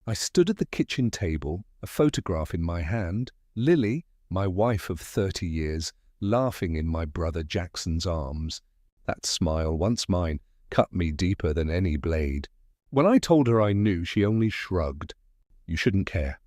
I stood at the kitchen table, a photograph in my hand, Lily, my wife of 30 years, laughing in my brother Jackson's arms. That smile, once mine, cut me deeper than any blade. When I told her I knew, she only shrugged. "You shouldn't care."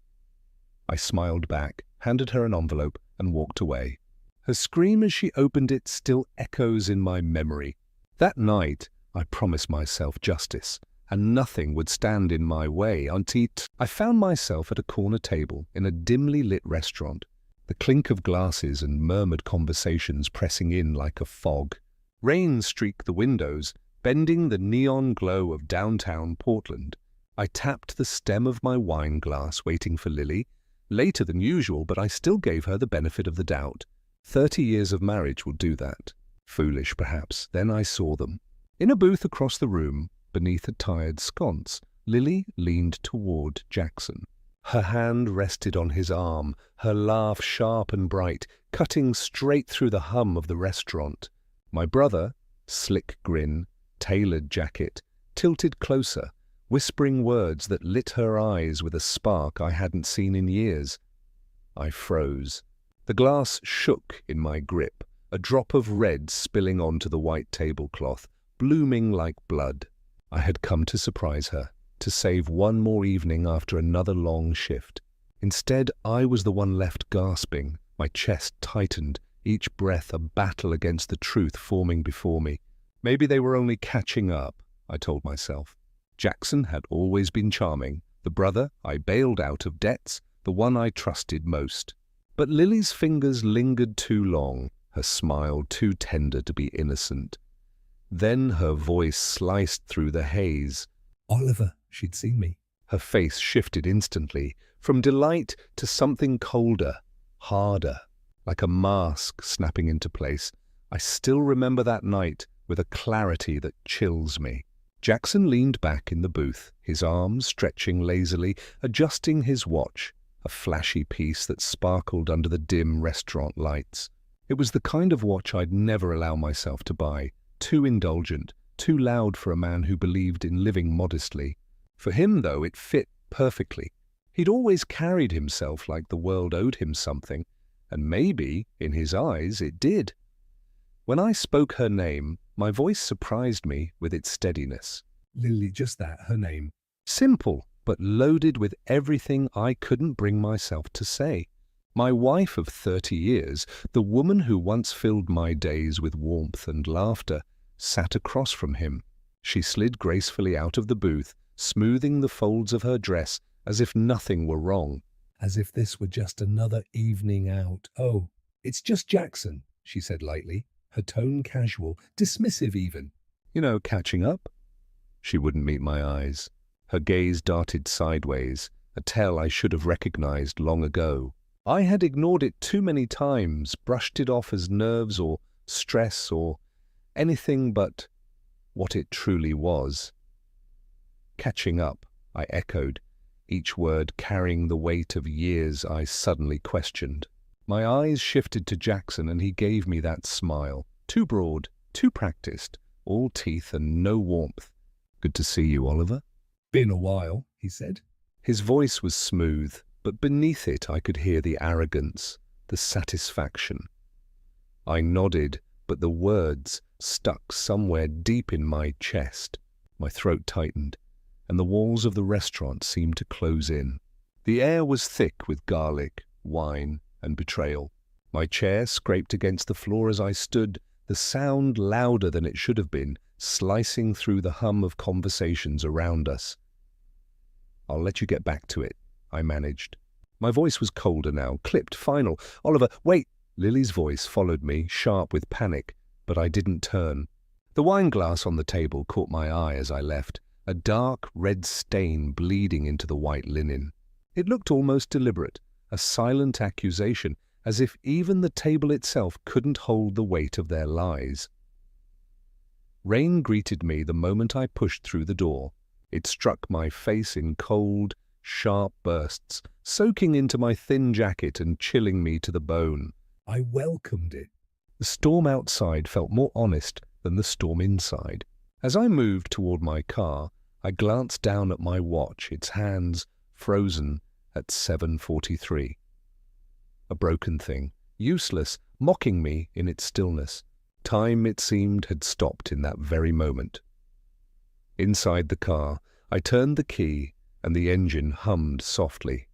I smiled back, handed her an envelope, and walked away. Her scream as she opened it still echoes in my memory. That night, I promised myself justice, and nothing would stand in my way until I found myself at a corner table in a dimly lit restaurant, the clink of glasses and murmured conversations pressing in like a fog. Rain streaked the windows, bending the neon glow of downtown Portland. I tapped the stem of my wine glass, waiting for Lily. Later than usual, but I still gave her the benefit of the doubt. 30 years of marriage will do that. Foolish, perhaps. Then I saw them. In a booth across the room, beneath a tired sconce, Lily leaned toward Jackson. Her hand rested on his arm, her laugh sharp and bright, cutting straight through the hum of the restaurant. My brother, slick grin, tailored jacket, tilted closer, whispering words that lit her eyes with a spark I hadn't seen in years. I froze. The glass shook in my grip, a drop of red spilling onto the white tablecloth, blooming like blood. I had come to surprise her, to save one more evening after another long shift. Instead, I was the one left gasping, my chest tightened, each breath a battle against the truth forming before me. Maybe they were only catching up, I told myself. Jackson had always been charming, the brother I bailed out of debts, the one I trusted most. But Lily's fingers lingered too long, her smile too tender to be innocent. Then her voice sliced through the haze. "Oliver," she'd seen me. Her face shifted instantly, from delight to something colder, harder, like a mask snapping into place. I still remember that night with a clarity that chills me. Jackson leaned back in the booth, his arms stretching lazily, adjusting his watch, a flashy piece that sparkled under the dim restaurant lights. It was the kind of watch I'd never allow myself to buy, too indulgent, too loud for a man who believed in living modestly. For him, though, it fit perfectly. He'd always carried himself like the world owed him something, and maybe, in his eyes, it did. When I spoke her name, my voice surprised me with its steadiness. Lily, just that, her name. Simple, but loaded with everything I couldn't bring myself to say. My wife of 30 years, the woman who once filled my days with warmth and laughter, sat across from him. She slid gracefully out of the booth, smoothing the folds of her dress as if nothing were wrong. As if this were just another evening out. "Oh, it's just Jackson," she said lightly, her tone casual, dismissive even. "You know, catching up?" She wouldn't meet my eyes. Her gaze darted sideways, a tell I should have recognized long ago. I had ignored it too many times, brushed it off as nerves or stress or anything but what it truly was. "Catching up," I echoed, each word carrying the weight of years I suddenly questioned. My eyes shifted to Jackson and he gave me that smile, too broad, too practiced, all teeth and no warmth. "Good to see you, Oliver." "Been a while," he said. His voice was smooth, but beneath it I could hear the arrogance, the satisfaction. I nodded, but the words stuck somewhere deep in my chest. My throat tightened, and the walls of the restaurant seemed to close in. The air was thick with garlic, wine, and betrayal. My chair scraped against the floor as I stood, the sound louder than it should have been, slicing through the hum of conversations around us. "I'll let you get back to it," I managed. My voice was colder now, clipped, final. "Oliver, wait!" Lily's voice followed me, sharp with panic, but I didn't turn. The wine glass on the table caught my eye as I left, a dark red stain bleeding into the white linen. It looked almost deliberate, a silent accusation, as if even the table itself couldn't hold the weight of their lies. Rain greeted me the moment I pushed through the door. It struck my face in cold, sharp bursts, soaking into my thin jacket and chilling me to the bone. I welcomed it. The storm outside felt more honest than the storm inside. As I moved toward my car, I glanced down at my watch, its hands frozen at 7:43. A broken thing, useless, mocking me in its stillness. Time, it seemed, had stopped in that very moment. Inside the car, I turned the key and the engine hummed softly.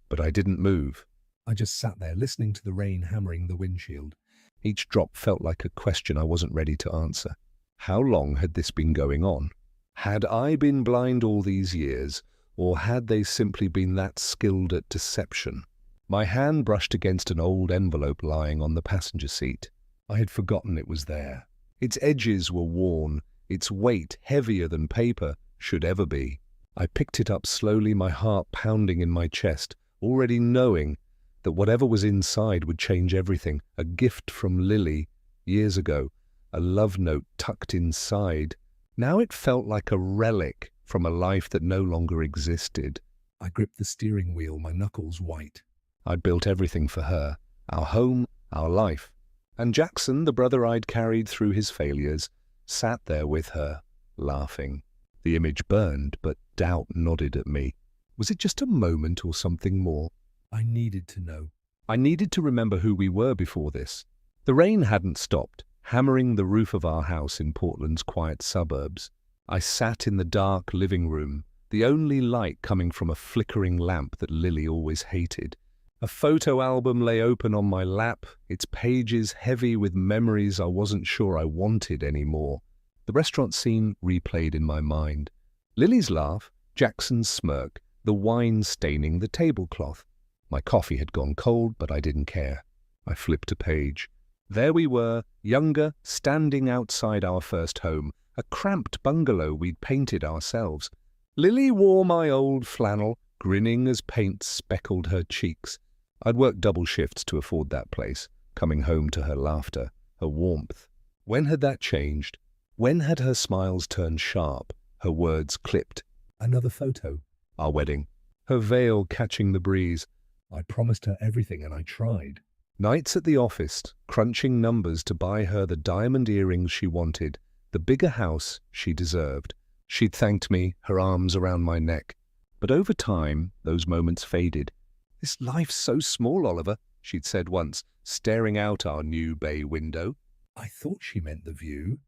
But I didn't move. I just sat there listening to the rain hammering the windshield. Each drop felt like a question I wasn't ready to answer. How long had this been going on? Had I been blind all these years, or had they simply been that skilled at deception? My hand brushed against an old envelope lying on the passenger seat. I had forgotten it was there. Its edges were worn, its weight heavier than paper should ever be. I picked it up slowly, my heart pounding in my chest, already knowing that whatever was inside would change everything. A gift from Lily years ago, a love note tucked inside. Now it felt like a relic from a life that no longer existed. I gripped the steering wheel, my knuckles white. I'd built everything for her, our home, our life. And Jackson, the brother I'd carried through his failures, sat there with her, laughing. The image burned, but doubt nodded at me. Was it just a moment or something more? I needed to know. I needed to remember who we were before this. The rain hadn't stopped, hammering the roof of our house in Portland's quiet suburbs. I sat in the dark living room, the only light coming from a flickering lamp that Lily always hated. A photo album lay open on my lap, its pages heavy with memories I wasn't sure I wanted anymore. The restaurant scene replayed in my mind. Lily's laugh, Jackson's smirk, the wine staining the tablecloth. My coffee had gone cold, but I didn't care. I flipped a page. There we were, younger, standing outside our first home, a cramped bungalow we'd painted ourselves. Lily wore my old flannel, grinning as paint speckled her cheeks. I'd worked double shifts to afford that place, coming home to her laughter, her warmth. When had that changed? When had her smiles turned sharp, her words clipped? Another photo. Our wedding. Her veil catching the breeze. I promised her everything and I tried. Nights at the office, crunching numbers to buy her the diamond earrings she wanted, the bigger house she deserved. She'd thanked me, her arms around my neck. But over time, those moments faded. "This life's so small, Oliver," she'd said once, staring out our new bay window. I thought she meant the view.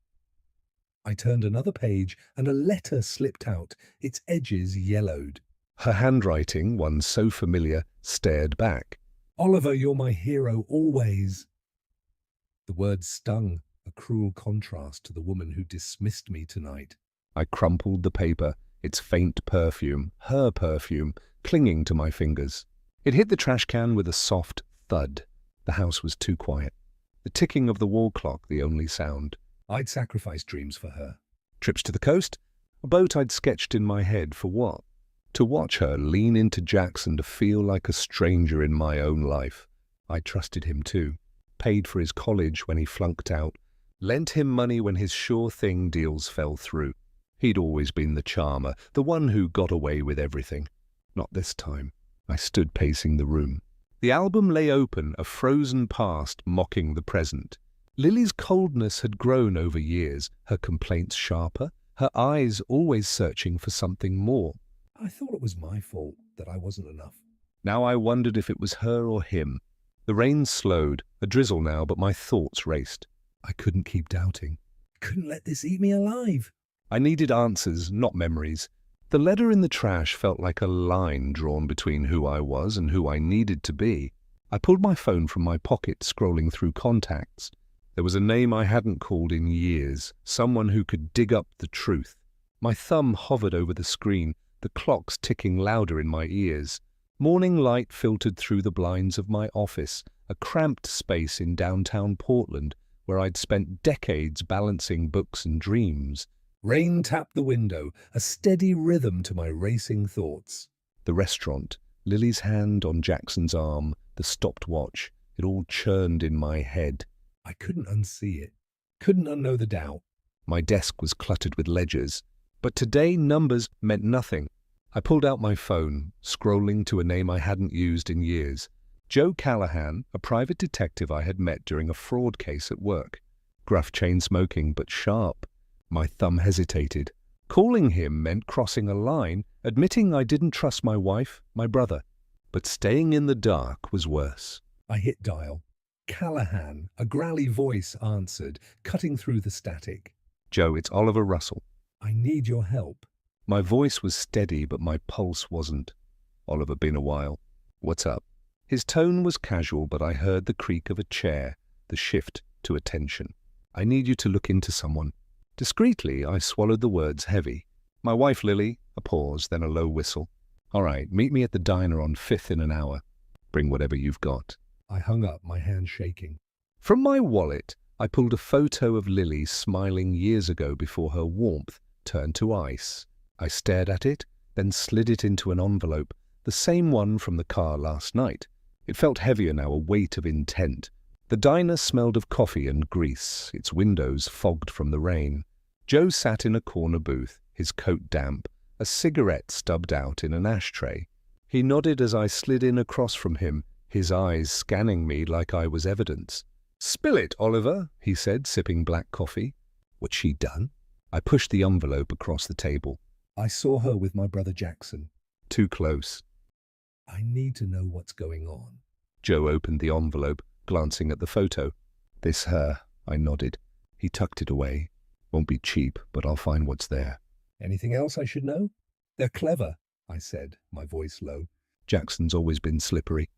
I turned another page and a letter slipped out, its edges yellowed. Her handwriting, one so familiar, stared back. "Oliver, you're my hero always." The words stung, a cruel contrast to the woman who dismissed me tonight. I crumpled the paper, its faint perfume, her perfume, clinging to my fingers. It hit the trash can with a soft thud. The house was too quiet. The ticking of the wall clock the only sound. I'd sacrificed dreams for her. Trips to the coast? A boat I'd sketched in my head for what? To watch her lean into Jackson, to feel like a stranger in my own life. I trusted him too. Paid for his college when he flunked out. Lent him money when his sure thing deals fell through. He'd always been the charmer, the one who got away with everything. Not this time. I stood pacing the room. The album lay open, a frozen past mocking the present. Lily's coldness had grown over years, her complaints sharper, her eyes always searching for something more. I thought it was my fault that I wasn't enough. Now I wondered if it was her or him. The rain slowed, a drizzle now, but my thoughts raced. I couldn't keep doubting. I couldn't let this eat me alive. I needed answers, not memories. The letter in the trash felt like a line drawn between who I was and who I needed to be. I pulled my phone from my pocket, scrolling through contacts. There was a name I hadn't called in years, someone who could dig up the truth. My thumb hovered over the screen, the clocks ticking louder in my ears. Morning light filtered through the blinds of my office, a cramped space in downtown Portland where I'd spent decades balancing books and dreams. Rain tapped the window, a steady rhythm to my racing thoughts. The restaurant, Lily's hand on Jackson's arm, the stopped watch, it all churned in my head. I couldn't unsee it, couldn't unknow the doubt. My desk was cluttered with ledgers, but today numbers meant nothing. I pulled out my phone, scrolling to a name I hadn't used in years. Joe Callahan, a private detective I had met during a fraud case at work. Gruff chain-smoking, but sharp. My thumb hesitated. Calling him meant crossing a line, admitting I didn't trust my wife, my brother. But staying in the dark was worse. I hit dial. Callahan, a growly voice answered, cutting through the static. Joe, it's Oliver Russell. I need your help. My voice was steady, but my pulse wasn't. Oliver, been a while. What's up? His tone was casual, but I heard the creak of a chair, the shift to attention. I need you to look into someone. Discreetly, I swallowed the words heavy. My wife, Lily. A pause, then a low whistle. All right, meet me at the diner on 5th in an hour. Bring whatever you've got. I hung up, my hand shaking. From my wallet, I pulled a photo of Lily smiling years ago before her warmth turned to ice. I stared at it, then slid it into an envelope, the same one from the car last night. It felt heavier now, a weight of intent. The diner smelled of coffee and grease, its windows fogged from the rain. Joe sat in a corner booth, his coat damp, a cigarette stubbed out in an ashtray. He nodded as I slid in across from him, his eyes scanning me like I was evidence. "Spill it, Oliver," he said, sipping black coffee. What's she done? I pushed the envelope across the table. I saw her with my brother Jackson. Too close. I need to know what's going on. Joe opened the envelope, glancing at the photo. This her, I nodded. He tucked it away. Won't be cheap, but I'll find what's there. Anything else I should know? They're clever, I said, my voice low. Jackson's always been slippery.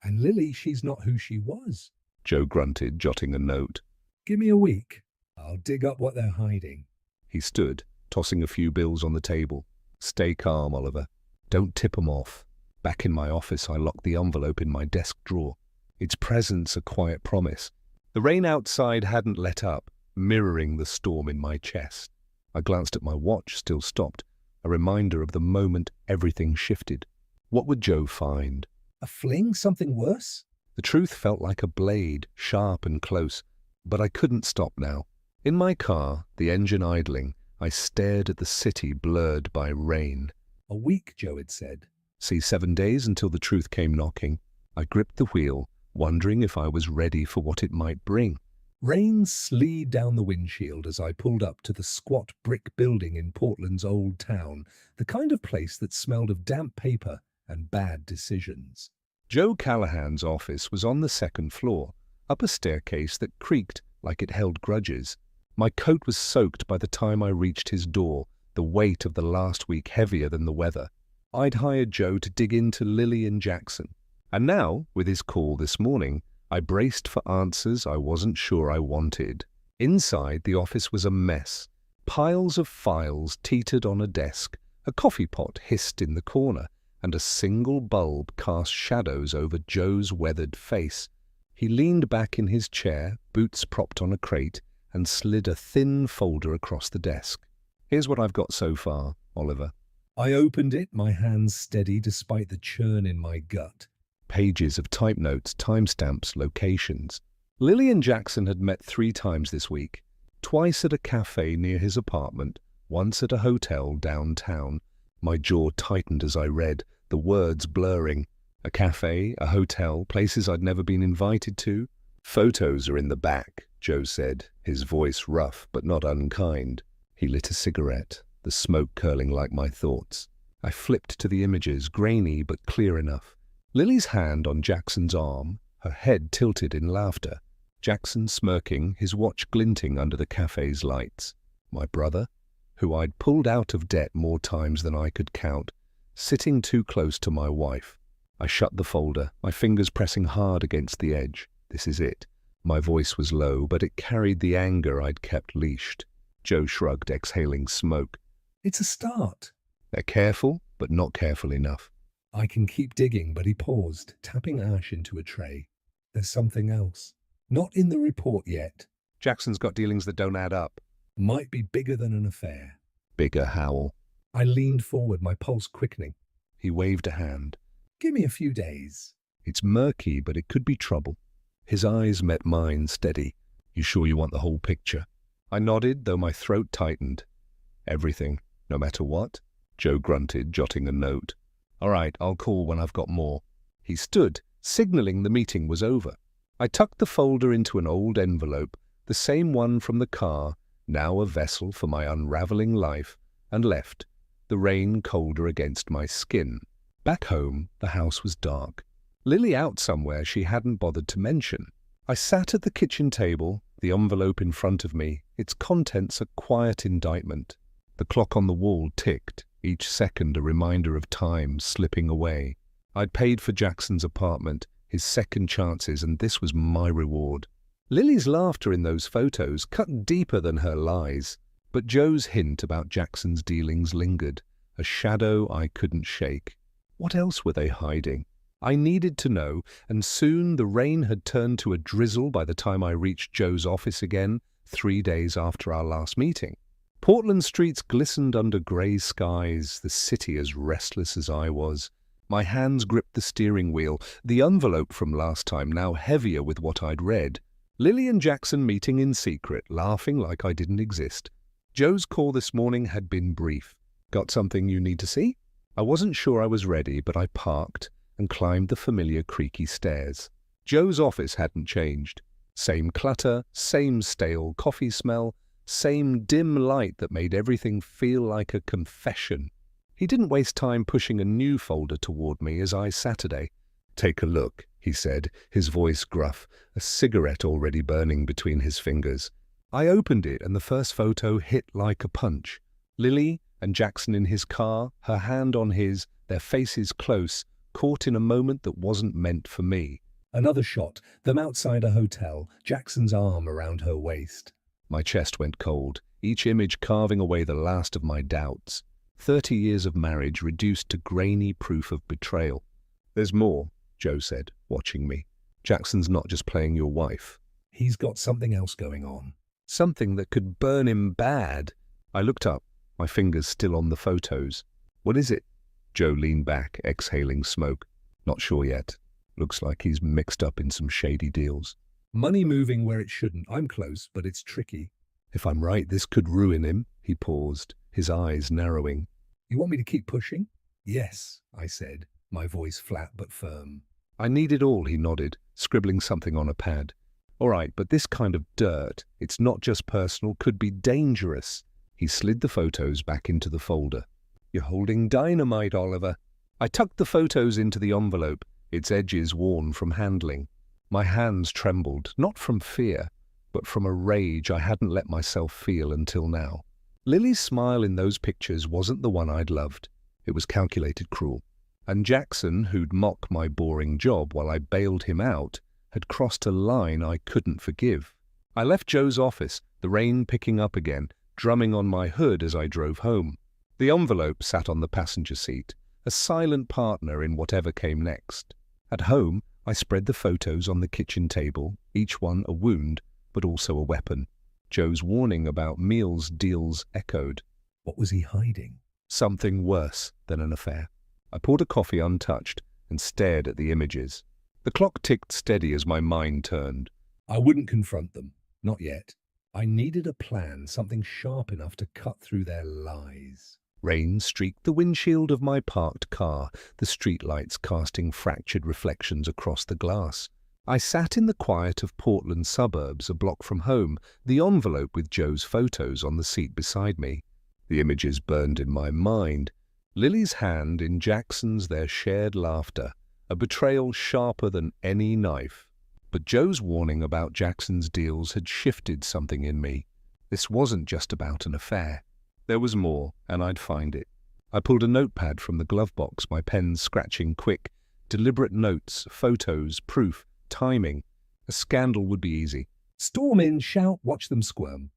And Lily, she's not who she was. Joe grunted, jotting a note. Give me a week. I'll dig up what they're hiding. He stood, tossing a few bills on the table. Stay calm, Oliver. Don't tip 'em off. Back in my office, I locked the envelope in my desk drawer. Its presence a quiet promise. The rain outside hadn't let up, mirroring the storm in my chest. I glanced at my watch, still stopped, a reminder of the moment everything shifted. What would Joe find? A fling? Something worse? The truth felt like a blade, sharp and close, but I couldn't stop now. In my car, the engine idling, I stared at the city blurred by rain. A week, Joe had said. See, 7 days until the truth came knocking. I gripped the wheel, wondering if I was ready for what it might bring. Rain sleed down the windshield as I pulled up to the squat brick building in Portland's old town, the kind of place that smelled of damp paper and bad decisions. Joe Callahan's office was on the 2nd floor, up a staircase that creaked like it held grudges. My coat was soaked by the time I reached his door, the weight of the last week heavier than the weather. I'd hired Joe to dig into Lily and Jackson. And now, with his call this morning, I braced for answers I wasn't sure I wanted. Inside, the office was a mess. Piles of files teetered on a desk, a coffee pot hissed in the corner, and a single bulb cast shadows over Joe's weathered face. He leaned back in his chair, boots propped on a crate, and slid a thin folder across the desk. Here's what I've got so far, Oliver. I opened it, my hands steady despite the churn in my gut. Pages of type notes, timestamps, locations. Lily and Jackson had met 3 times this week. Twice at a cafe near his apartment, once at a hotel downtown. My jaw tightened as I read, the words blurring. A cafe, a hotel, places I'd never been invited to. Photos are in the back, Joe said, his voice rough but not unkind. He lit a cigarette, the smoke curling like my thoughts. I flipped to the images, grainy but clear enough. Lily's hand on Jackson's arm, her head tilted in laughter. Jackson smirking, his watch glinting under the cafe's lights. My brother, who I'd pulled out of debt more times than I could count, sitting too close to my wife. I shut the folder, my fingers pressing hard against the edge. This is it. My voice was low, but it carried the anger I'd kept leashed. Joe shrugged, exhaling smoke. It's a start. They're careful, but not careful enough. I can keep digging, but he paused, tapping ash into a tray. There's something else. Not in the report yet. Jackson's got dealings that don't add up. Might be bigger than an affair. Bigger, Howell. I leaned forward, my pulse quickening. He waved a hand. Give me a few days. It's murky, but it could be trouble. His eyes met mine, steady. You sure you want the whole picture? I nodded, though my throat tightened. Everything, no matter what? Joe grunted, jotting a note. All right, I'll call when I've got more. He stood, signaling the meeting was over. I tucked the folder into an old envelope, the same one from the car, now a vessel for my unraveling life, and left, the rain colder against my skin. Back home, the house was dark. Lily out somewhere she hadn't bothered to mention. I sat at the kitchen table, the envelope in front of me, its contents a quiet indictment. The clock on the wall ticked, each second a reminder of time slipping away. I'd paid for Jackson's apartment, his second chances, and this was my reward. Lily's laughter in those photos cut deeper than her lies, but Joe's hint about Jackson's dealings lingered, a shadow I couldn't shake. What else were they hiding? I needed to know, and soon the rain had turned to a drizzle by the time I reached Joe's office again, 3 days after our last meeting. Portland streets glistened under grey skies, the city as restless as I was. My hands gripped the steering wheel, the envelope from last time now heavier with what I'd read. Lily and Jackson meeting in secret, laughing like I didn't exist. Joe's call this morning had been brief. Got something you need to see? I wasn't sure I was ready, but I parked and climbed the familiar creaky stairs. Joe's office hadn't changed. Same clutter, same stale coffee smell, same dim light that made everything feel like a confession. He didn't waste time pushing a new folder toward me as I Saturday. "Take a look," he said, his voice gruff, a cigarette already burning between his fingers. I opened it and the first photo hit like a punch. Lily and Jackson in his car, her hand on his, their faces close, caught in a moment that wasn't meant for me. Another shot, them outside a hotel, Jackson's arm around her waist. My chest went cold, each image carving away the last of my doubts. 30 years of marriage reduced to grainy proof of betrayal. "There's more," Joe said, watching me. "Jackson's not just playing your wife. He's got something else going on. Something that could burn him bad." I looked up, my fingers still on the photos. "What is it?" Joe leaned back, exhaling smoke. "Not sure yet. Looks like he's mixed up in some shady deals. Money moving where it shouldn't. I'm close, but it's tricky. If I'm right, this could ruin him." He paused, his eyes narrowing. "You want me to keep pushing?" "Yes," I said, my voice flat but firm. "I need it all," he nodded, scribbling something on a pad. "All right, but this kind of dirt, it's not just personal, could be dangerous." He slid the photos back into the folder. "You're holding dynamite, Oliver." I tucked the photos into the envelope, its edges worn from handling. My hands trembled, not from fear, but from a rage I hadn't let myself feel until now. Lily's smile in those pictures wasn't the one I'd loved. It was calculated cruel. And Jackson, who'd mock my boring job while I bailed him out, had crossed a line I couldn't forgive. I left Joe's office, the rain picking up again, drumming on my hood as I drove home. The envelope sat on the passenger seat, a silent partner in whatever came next. At home, I spread the photos on the kitchen table, each one a wound, but also a weapon. Joe's warning about meals deals echoed. What was he hiding? Something worse than an affair. I poured a coffee untouched and stared at the images. The clock ticked steady as my mind turned. I wouldn't confront them. Not yet. I needed a plan, something sharp enough to cut through their lies. Rain streaked the windshield of my parked car, the streetlights casting fractured reflections across the glass. I sat in the quiet of Portland suburbs, a block from home, the envelope with Joe's photos on the seat beside me. The images burned in my mind. Lily's hand in Jackson's, their shared laughter, a betrayal sharper than any knife. But Joe's warning about Jackson's deals had shifted something in me. This wasn't just about an affair. There was more, and I'd find it. I pulled a notepad from the glove box, my pen scratching quick. Deliberate notes, photos, proof, timing. A scandal would be easy. Storm in, shout, watch them squirm.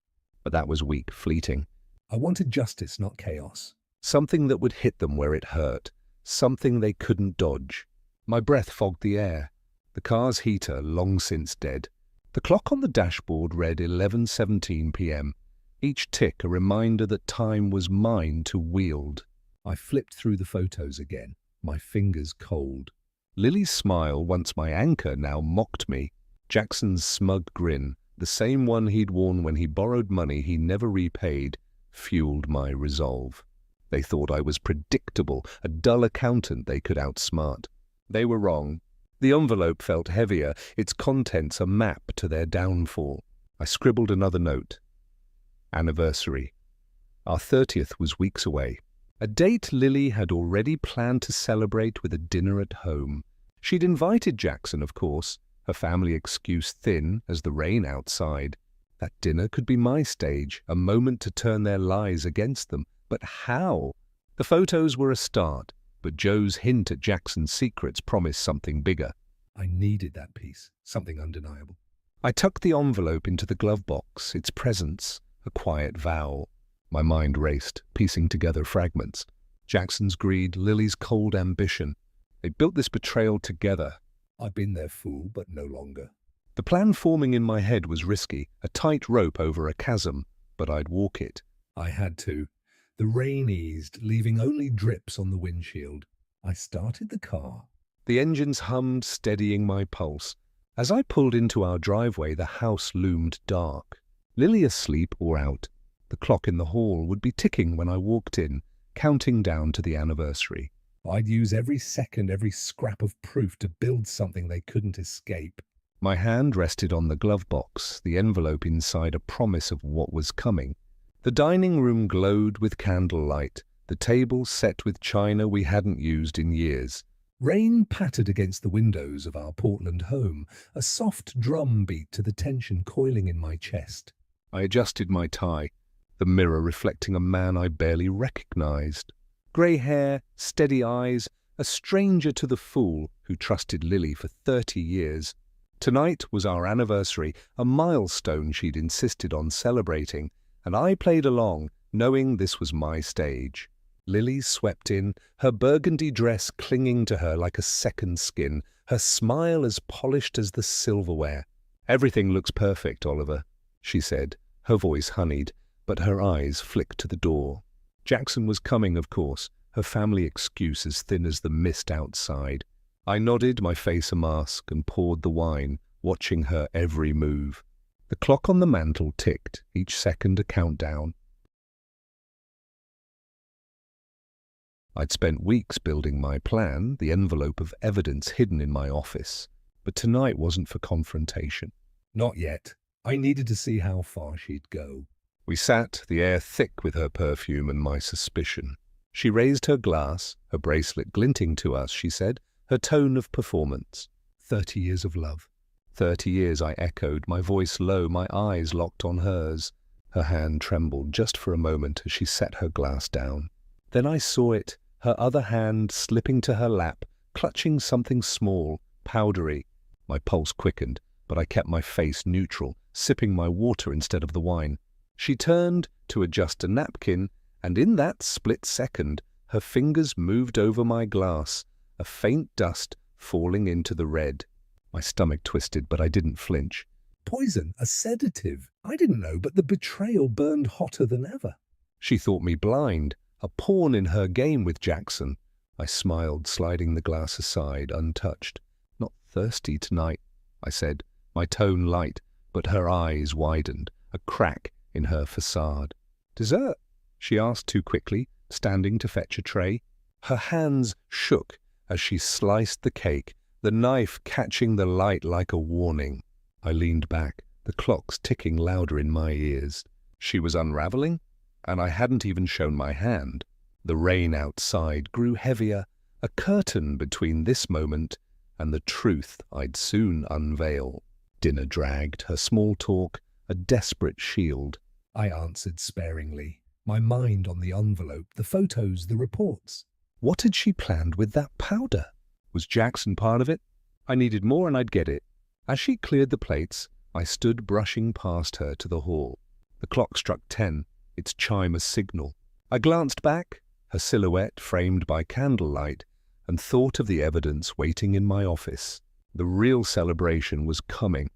But that was weak, fleeting. I wanted justice, not chaos. Something that would hit them where it hurt. Something they couldn't dodge. My breath fogged the air. The car's heater long since dead. The clock on the dashboard read 11:17 p.m. Each tick a reminder that time was mine to wield. I flipped through the photos again, my fingers cold. Lily's smile, once my anchor, now mocked me. Jackson's smug grin, the same one he'd worn when he borrowed money he never repaid, fueled my resolve. They thought I was predictable, a dull accountant they could outsmart. They were wrong. The envelope felt heavier, its contents a map to their downfall. I scribbled another note. Anniversary. Our 30th was weeks away. A date Lily had already planned to celebrate with a dinner at home. She'd invited Jackson, of course, her family excuse thin as the rain outside. That dinner could be my stage, a moment to turn their lies against them. But how? The photos were a start, but Joe's hint at Jackson's secrets promised something bigger. I needed that piece, something undeniable. I tucked the envelope into the glove box, its presence, a quiet vow. My mind raced, piecing together fragments. Jackson's greed, Lily's cold ambition. They built this betrayal together. I'd been their fool, but no longer. The plan forming in my head was risky, a tight rope over a chasm, but I'd walk it. I had to. The rain eased, leaving only drips on the windshield. I started the car. The engines hummed, steadying my pulse. As I pulled into our driveway, the house loomed dark. Lily asleep or out. The clock in the hall would be ticking when I walked in, counting down to the anniversary. I'd use every second, every scrap of proof to build something they couldn't escape. My hand rested on the glove box, the envelope inside a promise of what was coming. The dining room glowed with candlelight, the table set with china we hadn't used in years. Rain pattered against the windows of our Portland home, a soft drum beat to the tension coiling in my chest. I adjusted my tie, the mirror reflecting a man I barely recognized. Grey hair, steady eyes, a stranger to the fool who trusted Lily for 30 years. Tonight was our anniversary, a milestone she'd insisted on celebrating, and I played along, knowing this was my stage. Lily swept in, her burgundy dress clinging to her like a second skin, her smile as polished as the silverware. "Everything looks perfect, Oliver," she said, her voice honeyed, but her eyes flicked to the door. Jackson was coming, of course, her family excuse as thin as the mist outside. I nodded, my face a mask, and poured the wine, watching her every move. The clock on the mantel ticked, each second a countdown. I'd spent weeks building my plan, the envelope of evidence hidden in my office. But tonight wasn't for confrontation. Not yet. I needed to see how far she'd go. We sat, the air thick with her perfume and my suspicion. She raised her glass, her bracelet glinting to us, she said, her tone of performance. 30 years of love. 30 years, I echoed, my voice low, my eyes locked on hers. Her hand trembled just for a moment as she set her glass down. Then I saw it, her other hand slipping to her lap, clutching something small, powdery. My pulse quickened, but I kept my face neutral, sipping my water instead of the wine. She turned to adjust a napkin, and in that split second, her fingers moved over my glass, a faint dust falling into the red. My stomach twisted, but I didn't flinch. Poison, a sedative. I didn't know, but the betrayal burned hotter than ever. She thought me blind, a pawn in her game with Jackson. I smiled, sliding the glass aside, untouched. Not thirsty tonight, I said, my tone light, but her eyes widened, a crack in her facade. Dessert? She asked too quickly, standing to fetch a tray. Her hands shook as she sliced the cake, the knife catching the light like a warning. I leaned back, the clocks ticking louder in my ears. She was unraveling, and I hadn't even shown my hand. The rain outside grew heavier, a curtain between this moment and the truth I'd soon unveil. Dinner dragged, her small talk a desperate shield. I answered sparingly, my mind on the envelope, the photos, the reports. What had she planned with that powder? Was Jackson part of it? I needed more and I'd get it. As she cleared the plates, I stood brushing past her to the hall. The clock struck 10, its chime a signal. I glanced back, her silhouette framed by candlelight, and thought of the evidence waiting in my office. The real celebration was coming.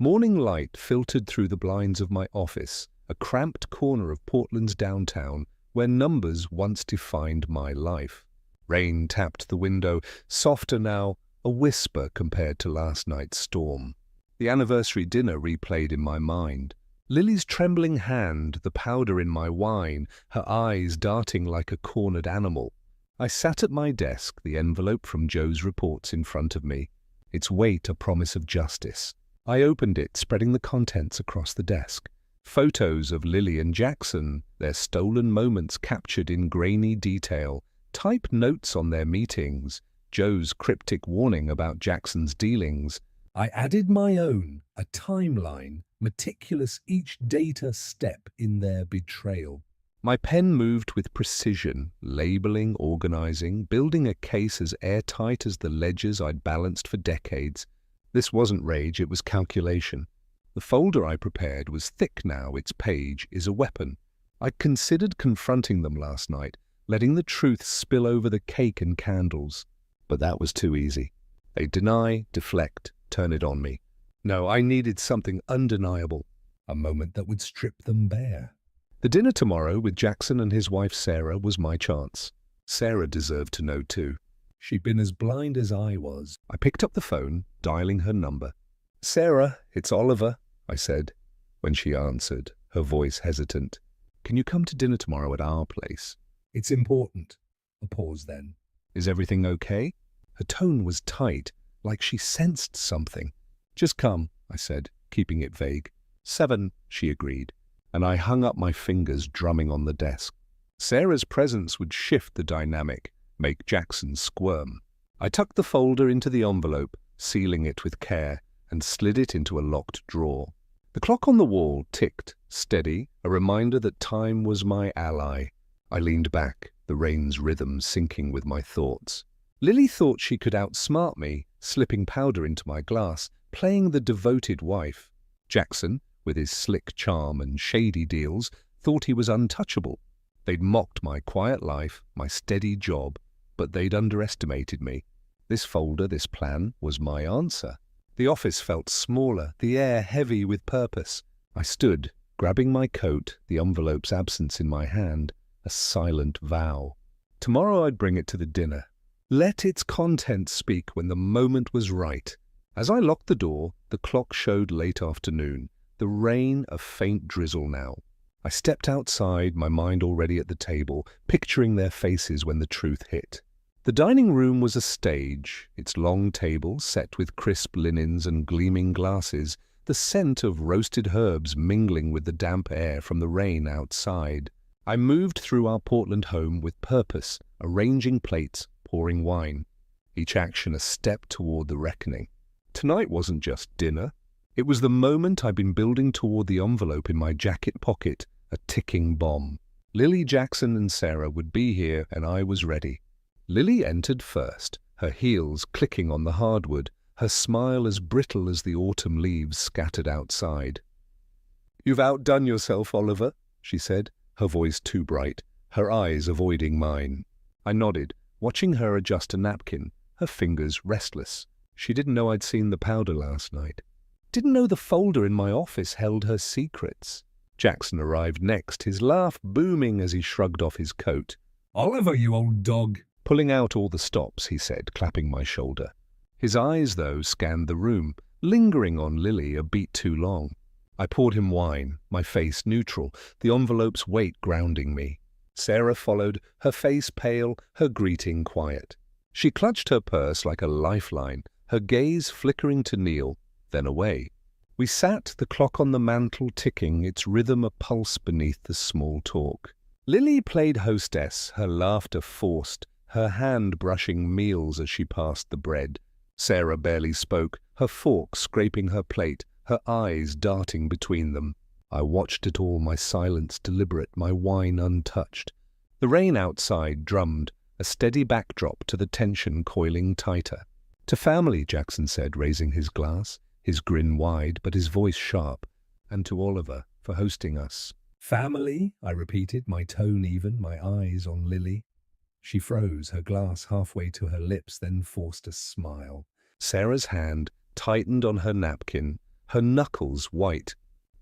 Morning light filtered through the blinds of my office, a cramped corner of Portland's downtown where numbers once defined my life. Rain tapped the window, softer now, a whisper compared to last night's storm. The anniversary dinner replayed in my mind. Lily's trembling hand, the powder in my wine, her eyes darting like a cornered animal. I sat at my desk, the envelope from Joe's reports in front of me, its weight a promise of justice. I opened it, spreading the contents across the desk. Photos of Lily and Jackson, their stolen moments captured in grainy detail, typed notes on their meetings, Joe's cryptic warning about Jackson's dealings. I added my own, a timeline, meticulous each data step in their betrayal. My pen moved with precision, labeling, organizing, building a case as airtight as the ledgers I'd balanced for decades. This wasn't rage, it was calculation. The folder I prepared was thick now, its page is a weapon. I'd considered confronting them last night, letting the truth spill over the cake and candles. But that was too easy. They'd deny, deflect, turn it on me. No, I needed something undeniable, a moment that would strip them bare. The dinner tomorrow with Jackson and his wife Sarah was my chance. Sarah deserved to know too. She'd been as blind as I was. I picked up the phone, dialing her number. "Sarah, it's Oliver," I said. When she answered, her voice hesitant. "Can you come to dinner tomorrow at our place?" "It's important." A pause then. "Is everything okay?" Her tone was tight, like she sensed something. "Just come," I said, keeping it vague. "7," she agreed, and I hung up my fingers drumming on the desk. Sarah's presence would shift the dynamic, make Jackson squirm. I tucked the folder into the envelope, sealing it with care, and slid it into a locked drawer. The clock on the wall ticked, steady, a reminder that time was my ally. I leaned back, the rain's rhythm syncing with my thoughts. Lily thought she could outsmart me, slipping powder into my glass, playing the devoted wife. Jackson, with his slick charm and shady deals, thought he was untouchable. They'd mocked my quiet life, my steady job, but they'd underestimated me. This folder, this plan, was my answer. The office felt smaller, the air heavy with purpose. I stood, grabbing my coat, the envelope's absence in my hand, a silent vow. Tomorrow I'd bring it to the dinner. Let its contents speak when the moment was right. As I locked the door, the clock showed late afternoon, the rain a faint drizzle now. I stepped outside, my mind already at the table, picturing their faces when the truth hit. The dining room was a stage, its long table set with crisp linens and gleaming glasses, the scent of roasted herbs mingling with the damp air from the rain outside. I moved through our Portland home with purpose, arranging plates, pouring wine, each action a step toward the reckoning. Tonight wasn't just dinner. It was the moment I'd been building toward the envelope in my jacket pocket, a ticking bomb. Lily, Jackson, and Sarah would be here, and I was ready. Lily entered first, her heels clicking on the hardwood, her smile as brittle as the autumn leaves scattered outside. "You've outdone yourself, Oliver," she said, her voice too bright, her eyes avoiding mine. I nodded, watching her adjust a napkin, her fingers restless. She didn't know I'd seen the powder last night. Didn't know the folder in my office held her secrets. Jackson arrived next, his laugh booming as he shrugged off his coat. "Oliver, you old dog." Pulling out all the stops, he said, clapping my shoulder. His eyes, though, scanned the room, lingering on Lily a beat too long. I poured him wine, my face neutral, the envelope's weight grounding me. Sarah followed, her face pale, her greeting quiet. She clutched her purse like a lifeline, her gaze flickering to Neil, then away. We sat, the clock on the mantel ticking, its rhythm a pulse beneath the small talk. Lily played hostess, her laughter forced, her hand brushing meals as she passed the bread. Sarah barely spoke, her fork scraping her plate, her eyes darting between them. I watched it all, my silence deliberate, my wine untouched. The rain outside drummed, a steady backdrop to the tension coiling tighter. "To family," Jackson said, raising his glass, his grin wide but his voice sharp, "and to Oliver for hosting us." "Family?" I repeated, my tone even, my eyes on Lily. She froze, her glass halfway to her lips, then forced a smile. Sarah's hand tightened on her napkin, her knuckles white.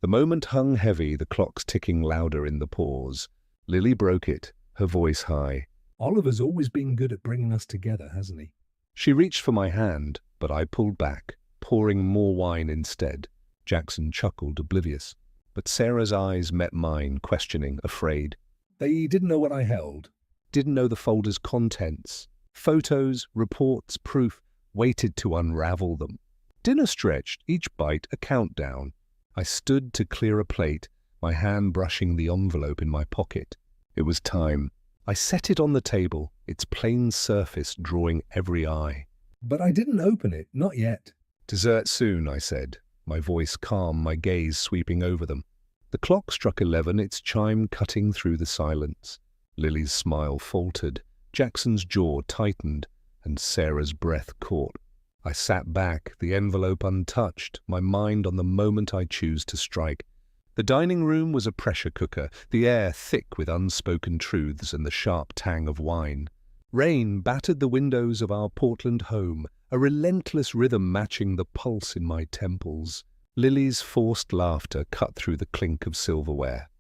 The moment hung heavy, the clocks ticking louder in the pause. Lily broke it, her voice high. "Oliver's always been good at bringing us together, hasn't he?" She reached for my hand, but I pulled back, pouring more wine instead. Jackson chuckled, oblivious. But Sarah's eyes met mine, questioning, afraid. They didn't know what I held. Didn't know the folder's contents. Photos, reports, proof, waited to unravel them. Dinner stretched, each bite a countdown. I stood to clear a plate, my hand brushing the envelope in my pocket. It was time. I set it on the table, its plain surface drawing every eye. But I didn't open it, not yet. Dessert soon, I said, my voice calm, my gaze sweeping over them. The clock struck 11, its chime cutting through the silence. Lily's smile faltered, Jackson's jaw tightened, and Sarah's breath caught. I sat back, the envelope untouched, my mind on the moment I choose to strike. The dining room was a pressure cooker, the air thick with unspoken truths and the sharp tang of wine. Rain battered the windows of our Portland home, a relentless rhythm matching the pulse in my temples. Lily's forced laughter cut through the clink of silverware.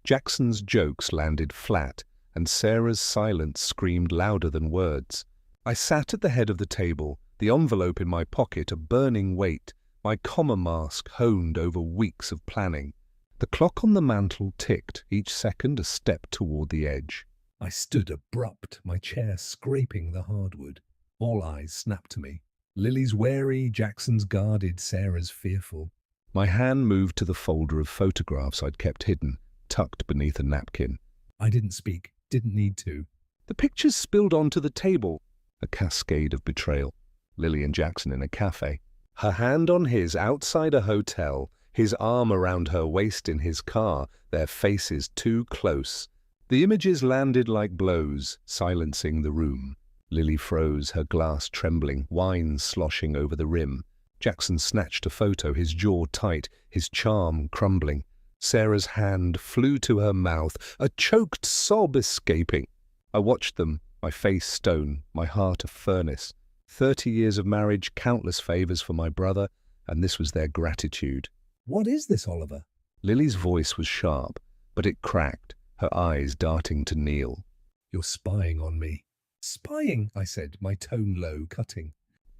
Jackson's jokes landed flat, and Sarah's silence screamed louder than words. I sat at the head of the table, the envelope in my pocket a burning weight, my comma mask honed over weeks of planning. The clock on the mantel ticked, each second a step toward the edge. I stood abrupt, my chair scraping the hardwood. All eyes snapped to me. Lily's wary, Jackson's guarded, Sarah's fearful. My hand moved to the folder of photographs I'd kept hidden, tucked beneath a napkin. I didn't speak, didn't need to. The pictures spilled onto the table, a cascade of betrayal. Lily and Jackson in a cafe, her hand on his outside a hotel, his arm around her waist in his car, their faces too close. The images landed like blows, silencing the room. Lily froze, her glass trembling, wine sloshing over the rim. Jackson snatched a photo, his jaw tight, his charm crumbling. Sarah's hand flew to her mouth, a choked sob escaping. I watched them, my face stone, my heart a furnace. 30 years of marriage, countless favors for my brother, and this was their gratitude. What is this, Oliver? Lily's voice was sharp, but it cracked, her eyes darting to Neil. You're spying on me. Spying, I said, my tone low, cutting.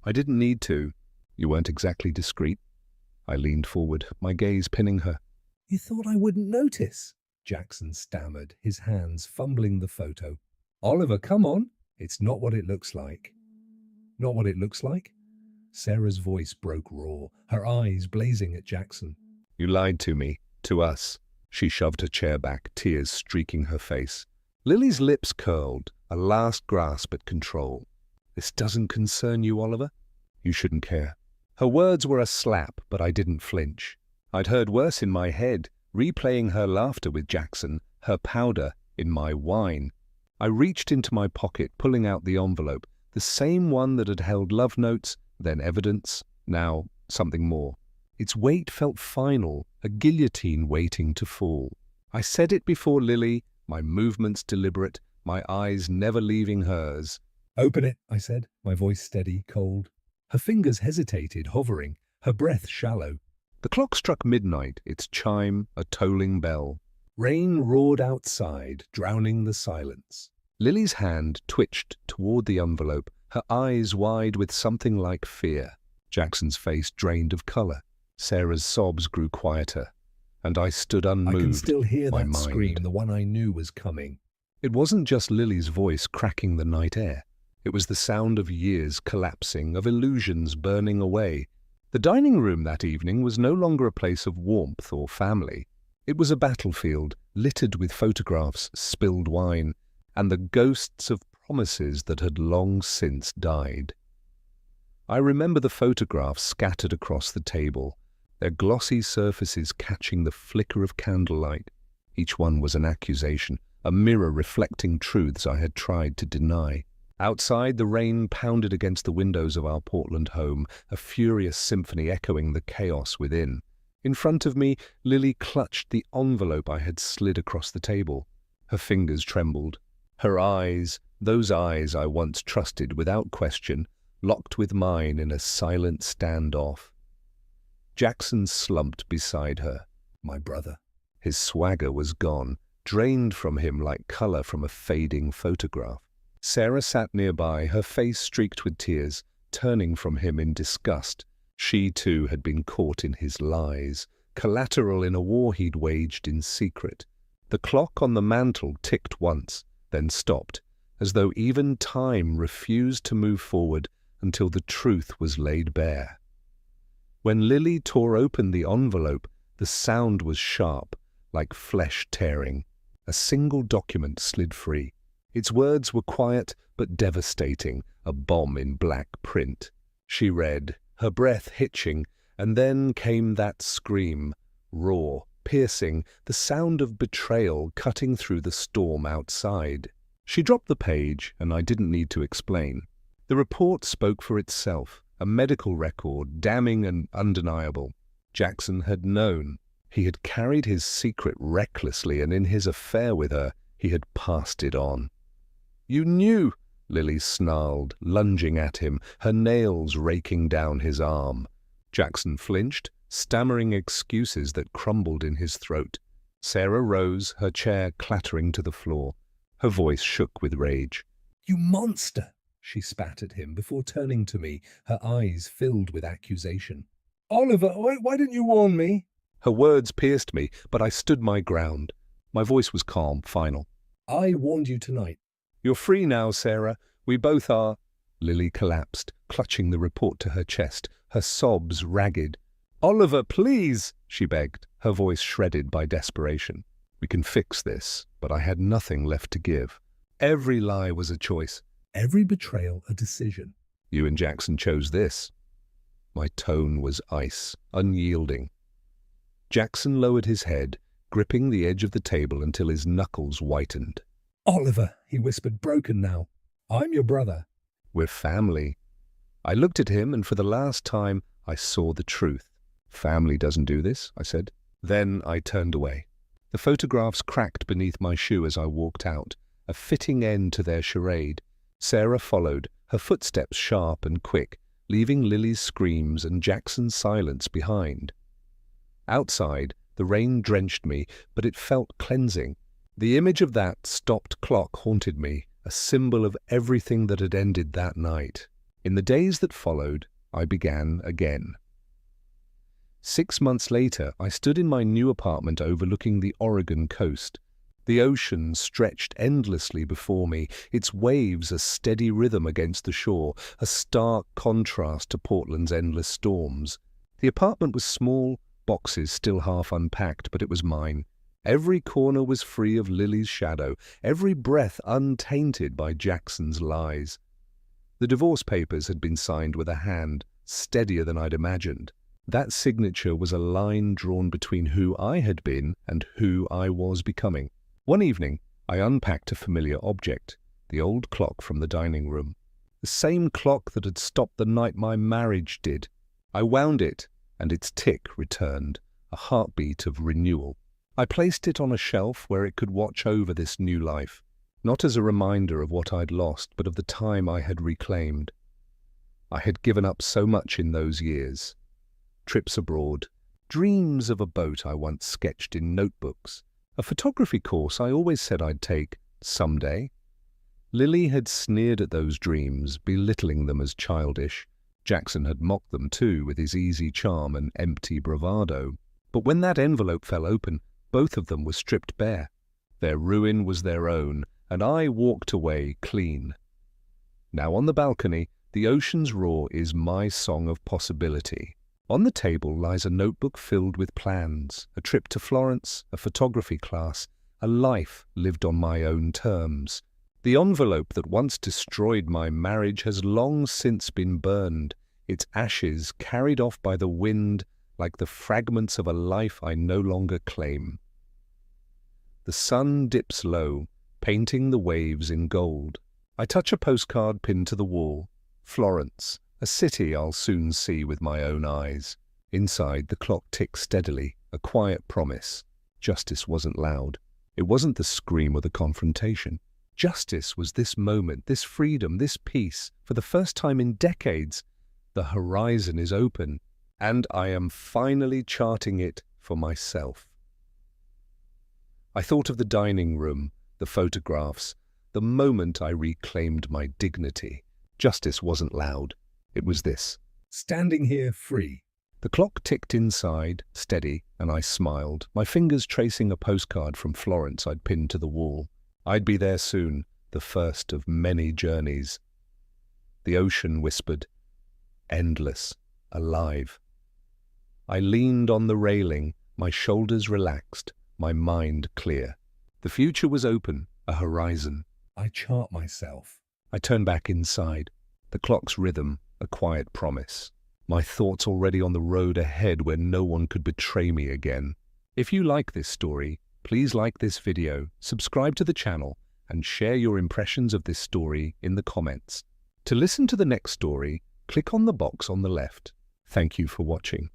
I didn't need to. You weren't exactly discreet. I leaned forward, my gaze pinning her. You thought I wouldn't notice? Jackson stammered, his hands fumbling the photo. Oliver, come on. It's not what it looks like. Not what it looks like? Sarah's voice broke raw, her eyes blazing at Jackson. You lied to me, to us. She shoved her chair back, tears streaking her face. Lily's lips curled, a last grasp at control. This doesn't concern you, Oliver? You shouldn't care. Her words were a slap, but I didn't flinch. I'd heard worse in my head, replaying her laughter with Jackson, her powder in my wine. I reached into my pocket, pulling out the envelope, the same one that had held love notes, then evidence, now something more. Its weight felt final, a guillotine waiting to fall. I said it before Lily, my movements deliberate, my eyes never leaving hers. Open it, I said, my voice steady, cold. Her fingers hesitated, hovering, her breath shallow. The clock struck midnight, its chime a tolling bell. Rain roared outside, drowning the silence. Lily's hand twitched toward the envelope, her eyes wide with something like fear. Jackson's face drained of color. Sarah's sobs grew quieter, and I stood unmoved. I can still hear my that mind. scream, the one I knew was coming. It wasn't just Lily's voice cracking the night air. It was the sound of years collapsing, of illusions burning away. The dining room that evening was no longer a place of warmth or family. It was a battlefield, littered with photographs, spilled wine, and the ghosts of promises that had long since died. I remember the photographs scattered across the table, their glossy surfaces catching the flicker of candlelight. Each one was an accusation, a mirror reflecting truths I had tried to deny. Outside, the rain pounded against the windows of our Portland home, a furious symphony echoing the chaos within. In front of me, Lily clutched the envelope I had slid across the table. Her fingers trembled. Her eyes, those eyes I once trusted without question, locked with mine in a silent standoff. Jackson slumped beside her. My brother. His swagger was gone, drained from him like color from a fading photograph. Sarah sat nearby, her face streaked with tears, turning from him in disgust. She, too, had been caught in his lies, collateral in a war he'd waged in secret. The clock on the mantel ticked once, then stopped, as though even time refused to move forward until the truth was laid bare. When Lily tore open the envelope, the sound was sharp, like flesh tearing. A single document slid free. Its words were quiet but devastating, a bomb in black print. She read, her breath hitching, and then came that scream, raw, piercing, the sound of betrayal cutting through the storm outside. She dropped the page, and I didn't need to explain. The report spoke for itself, a medical record, damning and undeniable. Jackson had known. He had carried his secret recklessly, and in his affair with her, he had passed it on. "You knew!" Lily snarled, lunging at him, her nails raking down his arm. Jackson flinched, stammering excuses that crumbled in his throat. Sarah rose, her chair clattering to the floor. Her voice shook with rage. "You monster!" she spat at him before turning to me, her eyes filled with accusation. "Oliver, why didn't you warn me?" Her words pierced me, but I stood my ground. My voice was calm, final. "I warned you tonight." "You're free now, Sarah. We both are." Lily collapsed, clutching the report to her chest, her sobs ragged. "Oliver, please," she begged, her voice shredded by desperation. "We can fix this," but I had nothing left to give. Every lie was a choice. Every betrayal a decision. "You and Jackson chose this." My tone was ice, unyielding. Jackson lowered his head, gripping the edge of the table until his knuckles whitened. "Oliver," he whispered, broken now. "I'm your brother." "We're family." I looked at him, and for the last time, I saw the truth. "Family doesn't do this," I said. Then I turned away. The photographs cracked beneath my shoe as I walked out, a fitting end to their charade. Sarah followed, her footsteps sharp and quick, leaving Lily's screams and Jackson's silence behind. Outside, the rain drenched me, but it felt cleansing. The image of that stopped clock haunted me, a symbol of everything that had ended that night. In the days that followed, I began again. 6 months later, I stood in my new apartment overlooking the Oregon coast. The ocean stretched endlessly before me, its waves a steady rhythm against the shore, a stark contrast to Portland's endless storms. The apartment was small, boxes still half unpacked, but it was mine. Every corner was free of Lily's shadow, every breath untainted by Jackson's lies. The divorce papers had been signed with a hand steadier than I'd imagined. That signature was a line drawn between who I had been and who I was becoming. One evening, I unpacked a familiar object, the old clock from the dining room. The same clock that had stopped the night my marriage did. I wound it, and its tick returned, a heartbeat of renewal. I placed it on a shelf where it could watch over this new life, not as a reminder of what I'd lost, but of the time I had reclaimed. I had given up so much in those years. Trips abroad, dreams of a boat I once sketched in notebooks, a photography course I always said I'd take someday. Lily had sneered at those dreams, belittling them as childish. Jackson had mocked them too, with his easy charm and empty bravado. But when that envelope fell open, both of them were stripped bare. Their ruin was their own, and I walked away clean. Now on the balcony, the ocean's roar is my song of possibility. On the table lies a notebook filled with plans, a trip to Florence, a photography class, a life lived on my own terms. The envelope that once destroyed my marriage has long since been burned, its ashes carried off by the wind like the fragments of a life I no longer claim. The sun dips low, painting the waves in gold. I touch a postcard pinned to the wall. Florence, a city I'll soon see with my own eyes. Inside, the clock ticks steadily, a quiet promise. Justice wasn't loud. It wasn't the scream or the confrontation. Justice was this moment, this freedom, this peace. For the first time in decades, the horizon is open, and I am finally charting it for myself. I thought of the dining room, the photographs, the moment I reclaimed my dignity. Justice wasn't loud. It was this, standing here free. The clock ticked inside, steady, and I smiled, my fingers tracing a postcard from Florence I'd pinned to the wall. I'd be there soon, the first of many journeys. The ocean whispered, endless, alive. I leaned on the railing, my shoulders relaxed, my mind clear. The future was open, a horizon. I chart myself. I turn back inside. The clock's rhythm, a quiet promise. My thoughts already on the road ahead where no one could betray me again. If you like this story, please like this video, subscribe to the channel, and share your impressions of this story in the comments. To listen to the next story, click on the box on the left. Thank you for watching.